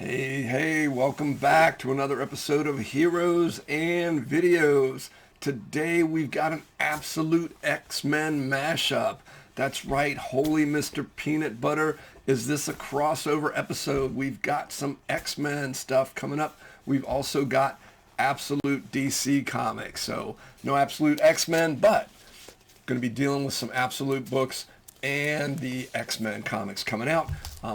Hey, welcome back to another episode of Heroes and Videos. Today we've got an absolute X-Men mashup. That's right, holy Mr. Peanut Butter. Is this a crossover episode? We've got some X-Men stuff coming up. We've also got absolute DC comics. So no absolute X-Men, but going to be dealing with some absolute books and the X-Men comics coming out.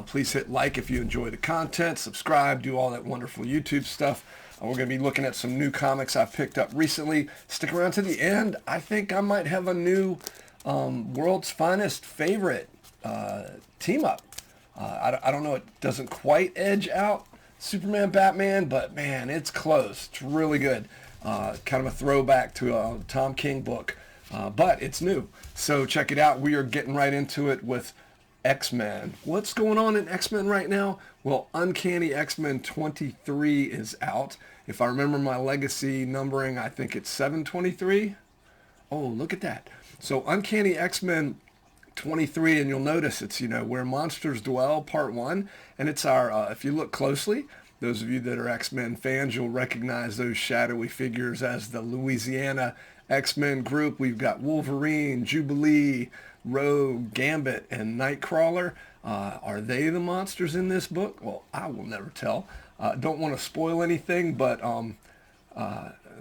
Please hit like if you enjoy the content, subscribe, do all that wonderful YouTube stuff. We're going to be looking at some new comics I've picked up recently. Stick around to the end. I think I might have a new World's Finest favorite team up. I don't know, it doesn't quite edge out Superman, Batman, but man, it's close. It's really good. Kind of a throwback to a Tom King book. But it's new. So check it out. We are getting right into it with X-Men. What's going on in X-Men right now? Well, Uncanny X-Men 23 is out. If I remember my legacy numbering, I think it's 723. Oh, look at that. So Uncanny X-Men 23, and you'll notice it's, Where Monsters Dwell, Part 1. And it's our, if you look closely, those of you that are X-Men fans, you'll recognize those shadowy figures as the Louisiana X-Men group. We've got Wolverine, Jubilee, Rogue, Gambit, and Nightcrawler. Are they the monsters in this book? Well, I will never tell. Don't want to spoil anything, but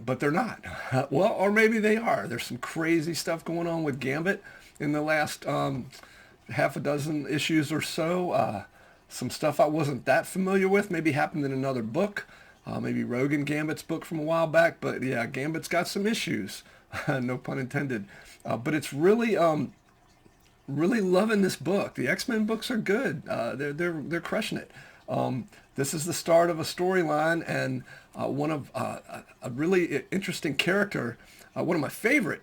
they're not. Well, or maybe they are. There's some crazy stuff going on with Gambit in the last half a dozen issues or so. Some stuff I wasn't that familiar with maybe happened in another book. Maybe Rogue and Gambit's book from a while back. But yeah, Gambit's got some issues. No pun intended. But it's really loving this book. The X-Men books are good. They're crushing it. This is the start of a storyline, and one of a really interesting character, one of my favorite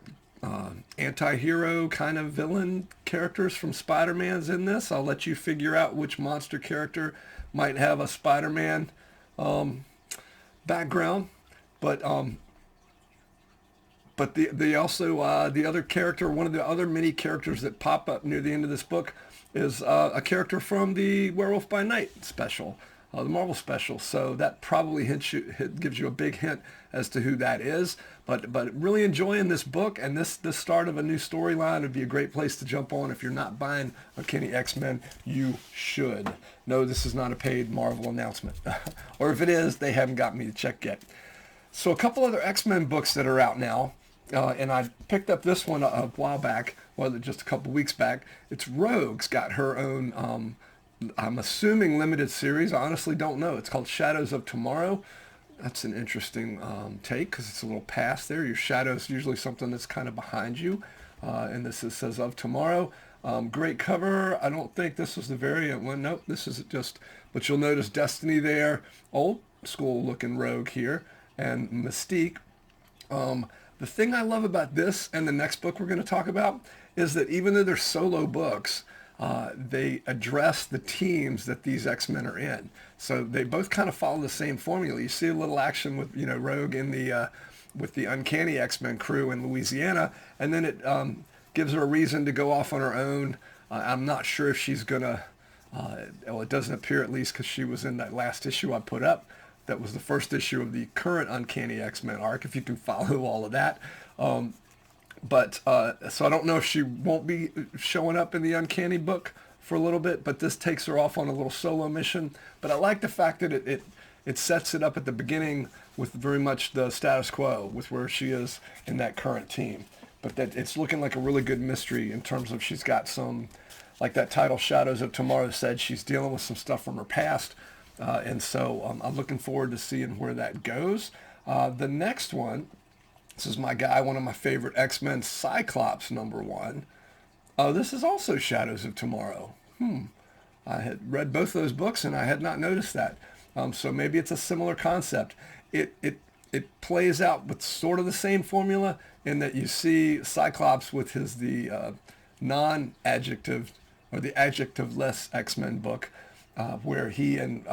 anti-hero kind of villain characters from Spider-Man's in this. I'll let you figure out which monster character might have a Spider-Man background, but the also the other character, one of the other many characters that pop up near the end of this book, is a character from the Werewolf by Night special, the Marvel special. So that probably gives you a big hint as to who that is. But really enjoying this book, and this start of a new storyline would be a great place to jump on. If you're not buying Uncanny X-Men, you should. No, this is not a paid Marvel announcement. Or if it is, they haven't got me the check yet. So a couple other X-Men books that are out now. And I picked up this one a while back, well, just a couple weeks back. It's Rogue's got her own, I'm assuming limited series. I honestly don't know. It's called Shadows of Tomorrow. That's an interesting take because it's a little past there. Your shadow is usually something that's kind of behind you. And this says of tomorrow. Great cover. I don't think this was the variant one. Nope, this is just, but you'll notice Destiny there. Old school looking Rogue here. And Mystique. The thing I love about this and the next book we're going to talk about is that even though they're solo books, they address the teams that these X-Men are in. So they both kind of follow the same formula. You see a little action with Rogue in the with the Uncanny X-Men crew in Louisiana, and then it gives her a reason to go off on her own. I'm not sure if she's gonna. Well, it doesn't appear, at least, because she was in that last issue I put up. That was the first issue of the current Uncanny X-Men arc, if you can follow all of that. So I don't know if she won't be showing up in the Uncanny book for a little bit, but this takes her off on a little solo mission. But I like the fact that it sets it up at the beginning with very much the status quo with where she is in that current team. But that it's looking like a really good mystery in terms of she's got some, like that title Shadows of Tomorrow said, she's dealing with some stuff from her past. And so I'm looking forward to seeing where that goes. The next one, this is my guy, one of my favorite X-Men, Cyclops #1. This is also Shadows of Tomorrow. I had read both those books and I had not noticed that. So maybe it's a similar concept. It plays out with sort of the same formula in that you see Cyclops with the non-adjective or the adjective-less X-Men book. Where he and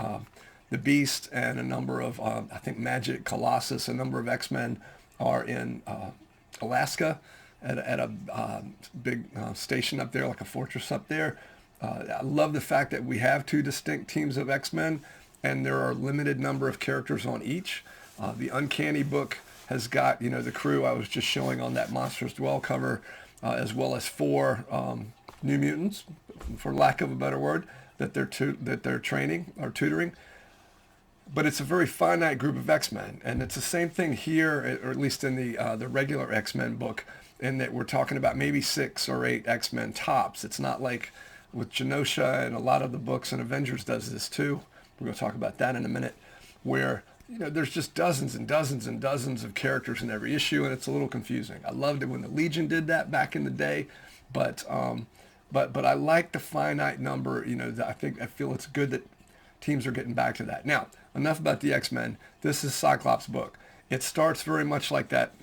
the Beast and a number of, I think Magic, Colossus, a number of X-Men are in Alaska at a big station up there, like a fortress up there. I love the fact that we have two distinct teams of X-Men, and there are a limited number of characters on each. The Uncanny book has got, the crew I was just showing on that Monsters Dwell cover, as well as 4 New Mutants, for lack of a better word, that they're training or tutoring. But it's a very finite group of X-Men, and it's the same thing here, or at least in the regular X-Men book, in that we're talking about maybe 6 or 8 X-Men tops. It's not like with Genosha, and a lot of the books, and Avengers does this too. We're going to talk about that in a minute, where there's just dozens and dozens and dozens of characters in every issue, and it's a little confusing. I loved it when the Legion did that back in the day, but I like the finite number. I feel it's good that teams are getting back to that. Now, enough about the X-Men. This is Cyclops' book. It starts very much like that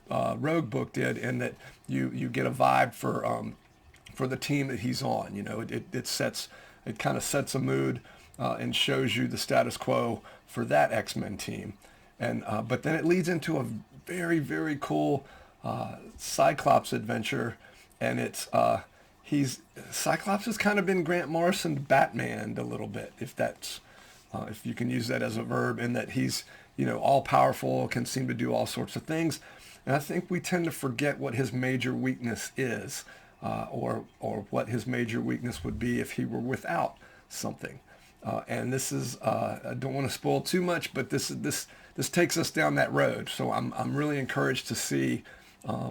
Rogue book did, in that you get a vibe for the team that he's on. It kind of sets a mood and shows you the status quo for that X-Men team, and but then it leads into a very, very cool Cyclops adventure, and it's Cyclops has kind of been Grant Morrison Batman a little bit, if you can use that as a verb, in that he's all powerful, can seem to do all sorts of things, and I think we tend to forget what his major weakness is, or what his major weakness would be if he were without something. And this is I don't want to spoil too much, but this takes us down that road. So I'm really encouraged to see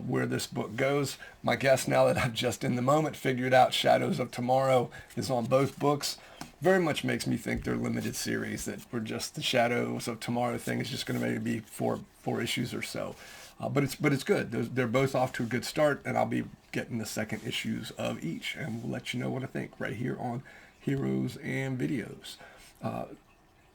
where this book goes. My guess, now that I've just in the moment figured out Shadows of Tomorrow is on both books, very much makes me think they're limited series, that we're just the Shadows of Tomorrow thing is just going to maybe be four issues or so. But it's good. They're both off to a good start, and I'll be getting the second issues of each, and we'll let you know what I think right here on Heroes and Videos.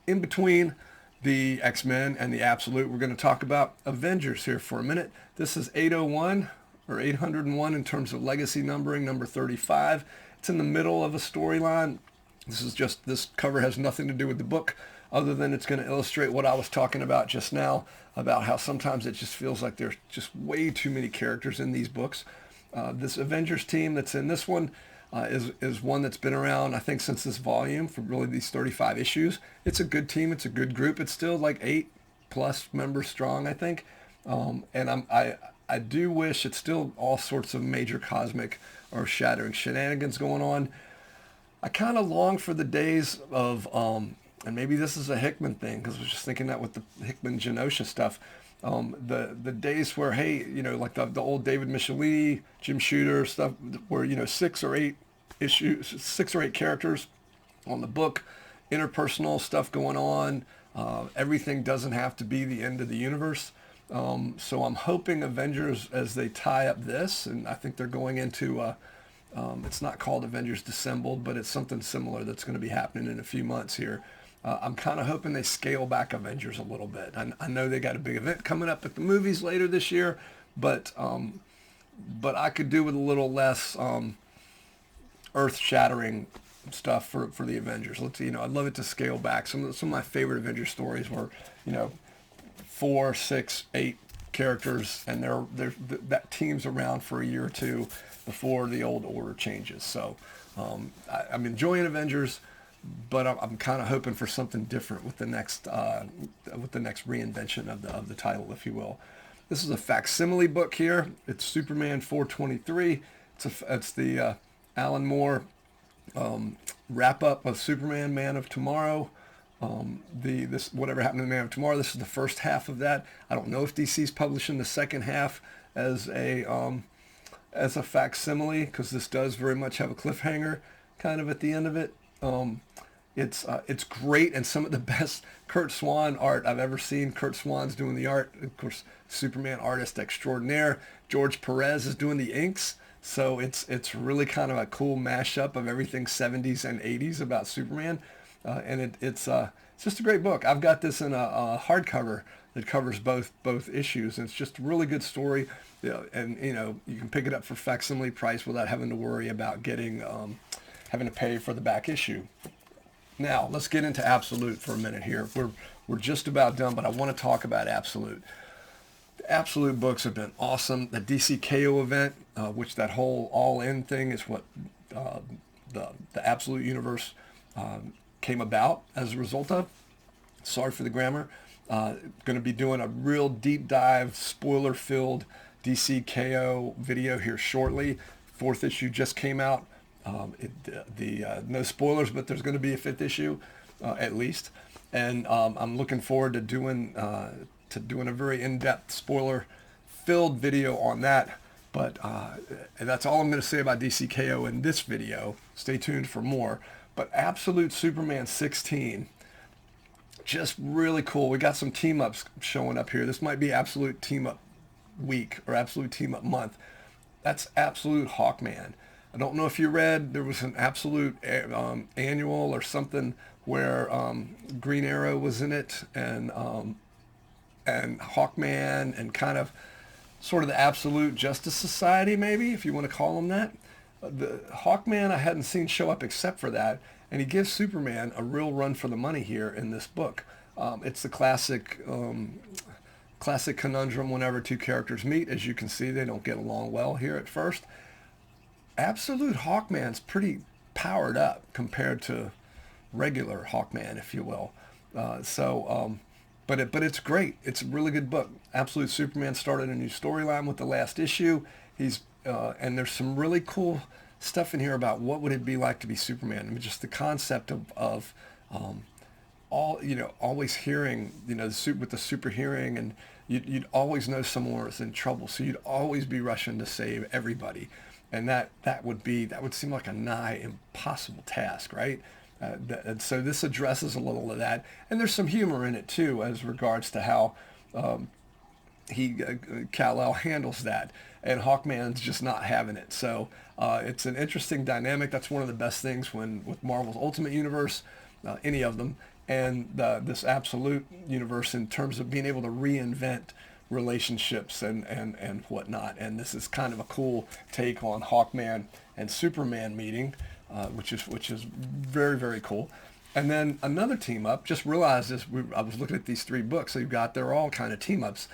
In between the X-Men and the Absolute, we're going to talk about Avengers here for a minute. This is 801, or 801 in terms of legacy numbering, number 35. It's in the middle of a storyline. This cover has nothing to do with the book, other than it's going to illustrate what I was talking about just now, about how sometimes it just feels like there's just way too many characters in these books. This Avengers team that's in this one is one that's been around, I think, since this volume, for really these 35 issues. It's a good team. It's a good group. It's still like 8+ members strong, I think. And I do wish it's still all sorts of major cosmic or shattering shenanigans going on. I kind of long for the days of, and maybe this is a Hickman thing, because I was just thinking that with the Hickman Genosha stuff, the days where, hey, like the old David Michelinie, Jim Shooter stuff, where 6 or 8 issues, 6 or 8 characters on the book, interpersonal stuff going on. Everything doesn't have to be the end of the universe. So I'm hoping Avengers, as they tie up this, and I think they're going into it's not called Avengers Dissembled, but it's something similar that's going to be happening in a few months here. I'm kind of hoping they scale back Avengers a little bit. I know they got a big event coming up at the movies later this year, but I could do with a little less earth-shattering stuff for the Avengers. I'd love it to scale back. Some of my favorite Avengers stories were, 4, 6, 8 characters, and that team's around for a year or two before the old order changes. So I'm enjoying Avengers, but I'm kind of hoping for something different with the next reinvention of the title, if you will. This is a facsimile book here. It's Superman 423. It's the Alan Moore wrap up of Superman Man of Tomorrow. This Whatever Happened to Man of Tomorrow. This is the first half of that. I don't know if DC's publishing the second half as a facsimile, because this does very much have a cliffhanger kind of at the end of it. It's great, and some of the best Kurt Swan art I've ever seen. Kurt Swan's doing the art, of course, Superman artist extraordinaire. George Perez is doing the inks, so it's really kind of a cool mashup of everything 70s and 80s about Superman, and it's just a great book. I've got this in a hardcover that covers both issues, and it's just a really good story. And you can pick it up for facsimile price without having to worry about having to pay for the back issue. Now, let's get into Absolute for a minute here. We're just about done, but I want to talk about Absolute. The Absolute books have been awesome. The DCKO event, which that whole all-in thing is what the Absolute universe came about as a result of. Sorry for the grammar. Going to be doing a real deep dive, spoiler-filled DC KO video here shortly. 4th issue just came out. No spoilers, but there's going to be a 5th issue at least, and I'm looking forward to doing a very in-depth spoiler-filled video on that. But and that's all I'm going to say about DC KO in this video. Stay tuned for more. But Absolute Superman 16, just really cool. We got some team-ups showing up here. This might be Absolute Team-Up Week or Absolute Team-Up Month. That's Absolute Hawkman. I don't know if you read, there was an Absolute annual or something where Green Arrow was in it, and Hawkman, and kind of sort of the Absolute Justice Society, maybe, if you want to call them that. The Hawkman I hadn't seen show up except for that, and he gives Superman a real run for the money here in this book. It's the classic conundrum whenever two characters meet. As you can see, they don't get along well here at first. Absolute Hawkman's pretty powered up compared to regular Hawkman, if you will. But it's great. It's a really good book. Absolute Superman started a new storyline with the last issue. And there's some really cool stuff in here about what would it be like to be Superman. I mean, just the concept of always hearing, with the super hearing, and you'd always know someone was in trouble, so you'd always be rushing to save everybody, and that would seem like a nigh impossible task, right? And so this addresses a little of that, and there's some humor in it too, as regards to how Kal-El handles that, and Hawkman's just not having it. So it's an interesting dynamic. That's one of the best things with Marvel's Ultimate Universe, any of them, and this Absolute Universe, in terms of being able to reinvent relationships and whatnot. And this is kind of a cool take on Hawkman and Superman meeting, which is very, very cool. And then another team up. Just realized this. I was looking at these 3 books. So they're all kind of team ups.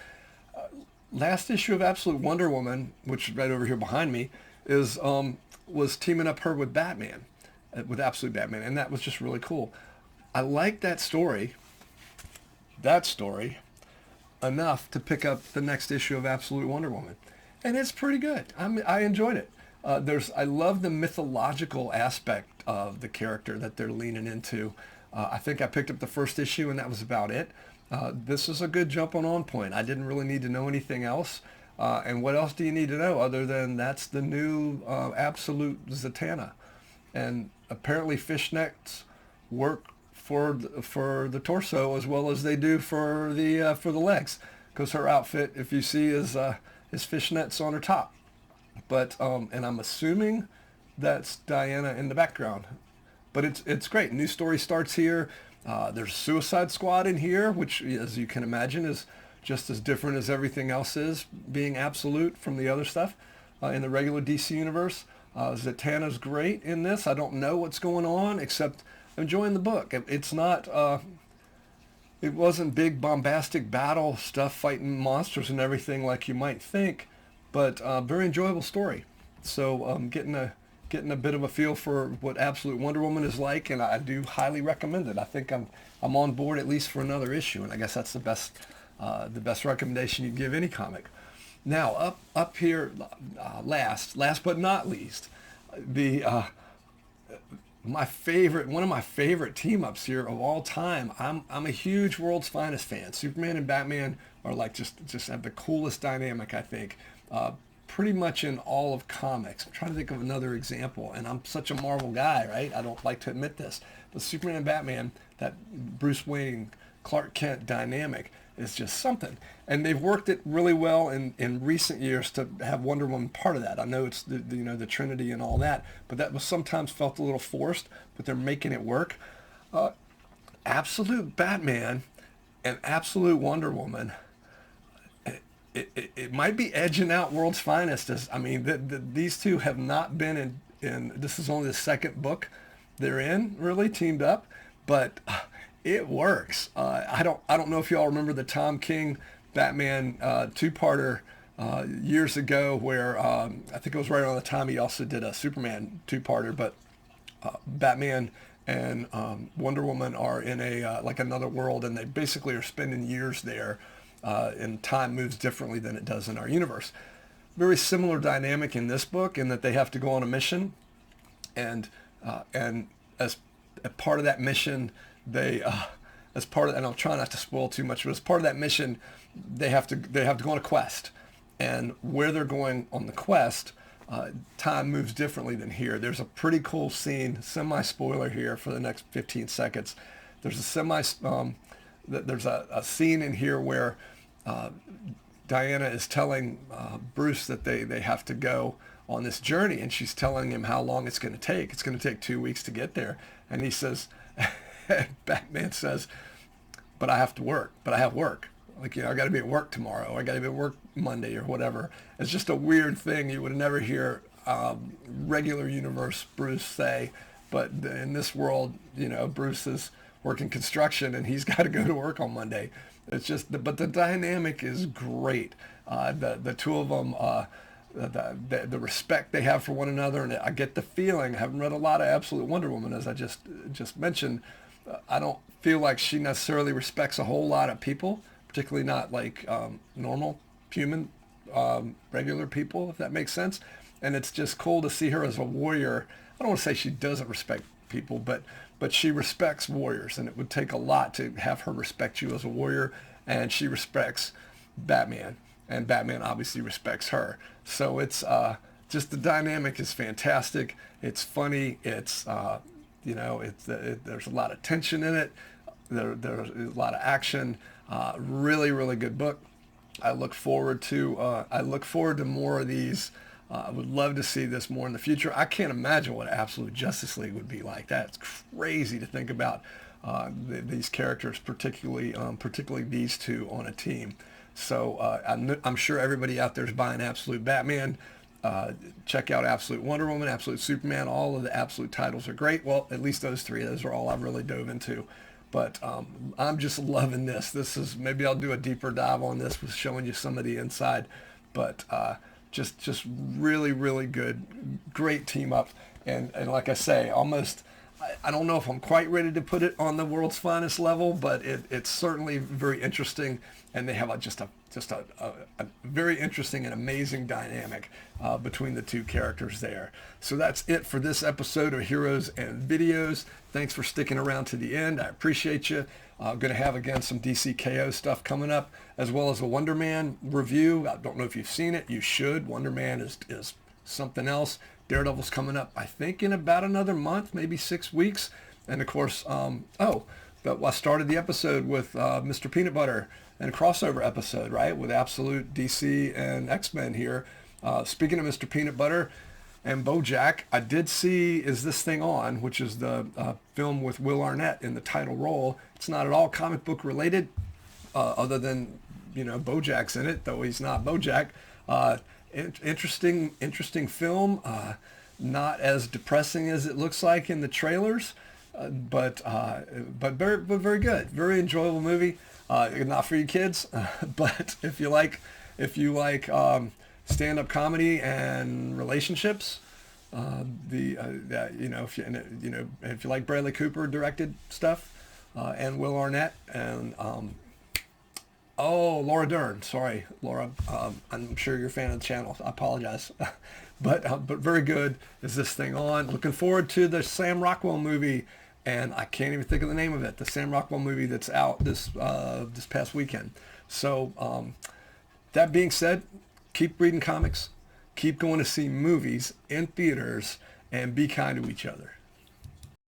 Last issue of Absolute Wonder Woman, which is right over here behind me, was teaming up her with Batman, with Absolute Batman, and that was just really cool. I liked that story enough to pick up the next issue of Absolute Wonder Woman, and it's pretty good. I enjoyed it. I love the mythological aspect of the character that they're leaning into. I think I picked up the first issue, and that was about it. This is a good jumping on point. I didn't really need to know anything else. And what else do you need to know other than that's the new Absolute Zatanna? And apparently fishnets work for the torso as well as they do for the legs, because her outfit, if you see, is fishnets on her top. But and I'm assuming that's Diana in the background. But it's great. New story starts here. There's Suicide Squad in here, which, as you can imagine, is just as different as everything else is, being Absolute from the other stuff in the regular DC universe. Zatanna's great in this. I don't know what's going on, except I'm enjoying the book. It's not, it wasn't big bombastic battle stuff fighting monsters and everything like you might think, but very enjoyable story. So getting a bit of a feel for what Absolute Wonder Woman is like, and I do highly recommend it. I think I'm on board at least for another issue, and I guess that's the best recommendation you give any comic. Now up here, last but not least, one of my favorite team ups here of all time. I'm a huge World's Finest fan. Superman and Batman are like just have the coolest dynamic, I think. Pretty much in all of comics. I'm trying to think of another example, and I'm such a Marvel guy, right? I don't like to admit this, but Superman and Batman, that Bruce Wayne, Clark Kent dynamic is just something. And they've worked it really well in recent years to have Wonder Woman part of that. I know it's the Trinity and all that, but that was sometimes felt a little forced, but they're making it work. Absolute Batman and Absolute Wonder Woman, it might be edging out World's Finest. These two have not been in. This is only the second book they're in, really teamed up, but it works. I don't know if y'all remember the Tom King Batman two-parter years ago, where I think it was right around the time he also did a Superman two-parter, but Batman and Wonder Woman are in a like another world, and they basically are spending years there, and time moves differently than it does in our universe. Very similar dynamic in this book in that they have to go on a mission, and as a part of that mission, they as part of, and I'll try not to spoil too much, but as part of that mission, they have to go on a quest, and where they're going on the quest, time moves differently than here. There's a pretty cool scene, semi-spoiler here for the next 15 seconds. There's there's a scene in here where Diana is telling Bruce that they have to go on this journey, and she's telling him how long it's going to take. It's going to take 2 weeks to get there. And he says, Batman says, but I have to work, but I have work. Like, I got to be at work tomorrow. I got to be at work Monday or whatever. It's just a weird thing you would never hear regular universe Bruce say. But in this world, Bruce is working construction and he's got to go to work on Monday. It's just, but the dynamic is great. The two of them, the respect they have for one another, and I get the feeling, I haven't read a lot of Absolute Wonder Woman, as I just mentioned, I don't feel like she necessarily respects a whole lot of people, particularly not like normal human regular people, if that makes sense. And it's just cool to see her as a warrior. I don't want to say she doesn't respect people, but she respects warriors, and it would take a lot to have her respect you as a warrior, and she respects Batman, and Batman obviously respects her. So it's just, the dynamic is fantastic. It's funny. It's there's a lot of tension in it. There's a lot of action. Really, really good book. I look forward to more of these. I would love to see this more in the future. I can't imagine what Absolute Justice League would be like. That's crazy to think about these characters, particularly these two on a team. So I'm sure everybody out there is buying Absolute Batman. Check out Absolute Wonder Woman, Absolute Superman. All of the Absolute titles are great. Well, at least those three. Those are all I've really dove into. But I'm just loving this. Maybe I'll do a deeper dive on this with showing you some of the inside. But just really, really good, great team up. And like I say, almost, I don't know if I'm quite ready to put it on the world's finest level, but it's certainly very interesting. And they have just a very interesting and amazing dynamic between the two characters there. So that's it for this episode of Heroes and Videos. Thanks for sticking around to the end. I appreciate you. Going to have, again, some DCKO stuff coming up, as well as a Wonder Man review. I don't know if you've seen it. You should. Wonder Man is something else. Daredevil's coming up, I think, in about another month, maybe 6 weeks. And, of course, but I started the episode with Mr. Peanut Butter and a crossover episode, right, with Absolute, DC, and X-Men here. Speaking of Mr. Peanut Butter and BoJack, I did see Is This Thing On, which is the film with Will Arnett in the title role. It's not at all comic book related, other than, BoJack's in it, though he's not BoJack. Interesting film. Not as depressing as it looks like in the trailers, but very good. Very enjoyable movie. Not for you kids, but if you like stand-up comedy and relationships, if you like Bradley Cooper directed stuff, and Will Arnett and Laura Dern. Sorry, Laura. I'm sure you're a fan of the channel. I apologize, but very good. Is This Thing On? Looking forward to the Sam Rockwell movie. And I can't even think of the name of it, the Sam Rockwell movie that's out this past weekend. So that being said, keep reading comics, keep going to see movies in theaters, and be kind to each other.